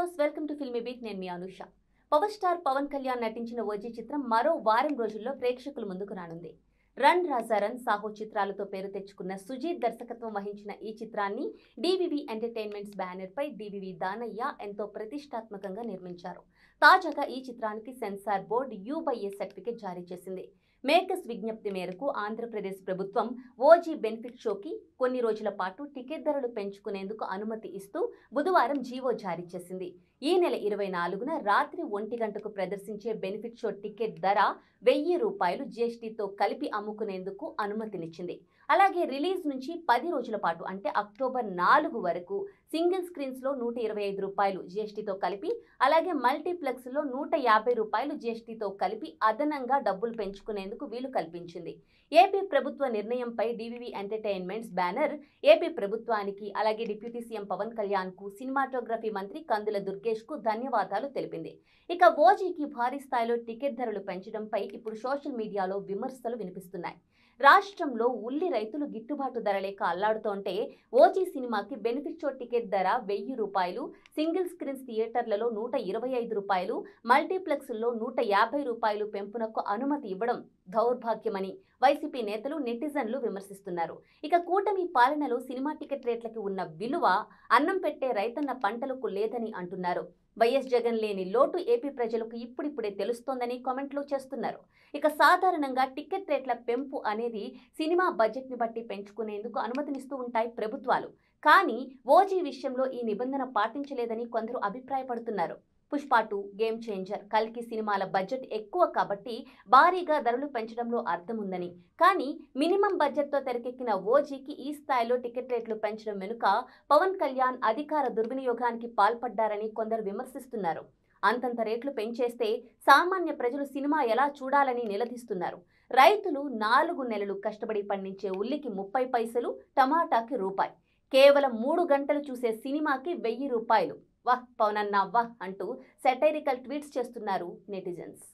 Viewers, welcome to filmy beat. నేను మీ Anusha. Power star Pawan Kalyan నటించిన OG చిత్రం మరో వారం రోజుల్లో ప్రేక్షకుల ముందుకు రానుంది. రన్ రాజా రన్, సాహో చిత్రాలతో పేరు తెచ్చుకున్న సుజీత్ దర్శకత్వం వహించిన ఈ చిత్రాన్ని డివివి ఎంటర్టైన్మెంట్స్ బ్యానర్ పై డివివి దానయ్య ఎంతో ప్రతిష్టాత్మకంగా నిర్మించారు. తాజాగా ఈ చిత్రానికి సెన్సార్ బోర్డు U/A సర్టిఫికెట్ జారీ చేసింది. మేకర్స్ విజ్ఞప్తి మేరకు ఆంధ్రప్రదేశ్ ప్రభుత్వం ఓజీ బెనిఫిట్ షోకి కొన్ని రోజుల పాటు టికెట్ ధరలు పెంచుకునేందుకు అనుమతి ఇస్తూ బుధవారం జీవో జారీ చేసింది. ఈ నెల 24న రాత్రి 1 గంటకు ప్రదర్శించే బెనిఫిట్ షో టికెట్ ధర ₹1000 జీఎస్టీతో కలిపి అమ్ముకునేందుకు అనుమతినిచ్చింది. అలాగే రిలీజ్ నుంచి 10 రోజుల పాటు అంటే అక్టోబర్ 4 వరకు సింగిల్ స్క్రీన్స్ లో ₹125 జీఎస్టీతో కలిపి, అలాగే మల్టీప్లెక్స్ లో ₹150 జీఎస్టీతో కలిపి అదనంగా డబ్బులు పెంచుకునేందుకు వీలు కల్పించింది. ఏపీ ప్రభుత్వ నిర్ణయంపై డివివి ఎంటర్టైన్మెంట్స్ బ్యానర్ ఏపీ ప్రభుత్వానికి, అలాగే డిప్యూటీ సీఎం పవన్ కళ్యాణ్ కు, సినిమాటోగ్రఫీ మంత్రి కందుల దుర్గేష్ కు ధన్యవాదాలు తెలిపింది. ఇక ఓజీకి భారీ స్థాయిలో టికెట్ ధరలు పెంచడంపై ఇప్పుడు సోషల్ మీడియాలో విమర్శలు వినిపిస్తున్నాయి. రాష్ట్రంలో ఉల్లి రైతులు గిట్టుబాటు ధర లేక అల్లాడుతోంటే ఓజీ సినిమాకి బెనిఫిట్ షో టికెట్ ధర ₹1000, సింగిల్ స్క్రీన్స్ థియేటర్లలో ₹125, మల్టీప్లెక్స్లో ₹150 పెంపునకు అనుమతి ఇవ్వడం దౌర్భాగ్యమని వైసీపీ నేతలు, నెటిజన్లు విమర్శిస్తున్నారు. ఇక కూటమి పాలనలో సినిమా టికెట్ రేట్లకి ఉన్న విలువ అన్నం పెట్టే రైతన్న పంటలకు లేదని అంటున్నారు. వైఎస్ జగన్ లేని లోటు ఏపీ ప్రజలకు ఇప్పుడిప్పుడే తెలుస్తోందని కామెంట్లు చేస్తున్నారు. ఇక సాధారణంగా టికెట్ రేట్ల పెంపు అనేది సినిమా బడ్జెట్ని బట్టి పెంచుకునేందుకు అనుమతినిస్తూ ఉంటాయి ప్రభుత్వాలు. కానీ ఓజీ విషయంలో ఈ నిబంధన పాటించలేదని కొందరు అభిప్రాయపడుతున్నారు. పుష్ప 2, గేమ్ చేంజర్, కల్కి సినిమాల బడ్జెట్ ఎక్కువ కాబట్టి భారీగా ధరలు పెంచడంలో అర్థం ఉందని, కానీ మినిమం బడ్జెట్తో తెరకెక్కిన ఓజీకి ఈ స్థాయిలో టికెట్ రేట్లు పెంచడం వెనుక పవన్ కళ్యాణ్ అధికార దుర్వినియోగానికి పాల్పడ్డారని కొందరు విమర్శిస్తున్నారు. అంతంత రేట్లు పెంచేస్తే సామాన్య ప్రజలు సినిమా ఎలా చూడాలని నిలదీస్తున్నారు. రైతులు 4 నెలలు కష్టపడి పండించే ఉల్లికి 30 పైసలు, టమాటాకి రూపాయి, కేవలం 3 గంటలు చూసే సినిమాకి ₹1000. వాహ్ పవనన్న వాహ్ అంటూ సెటైరికల్ ట్వీట్స్ చేస్తున్నారు నెటిజన్స్.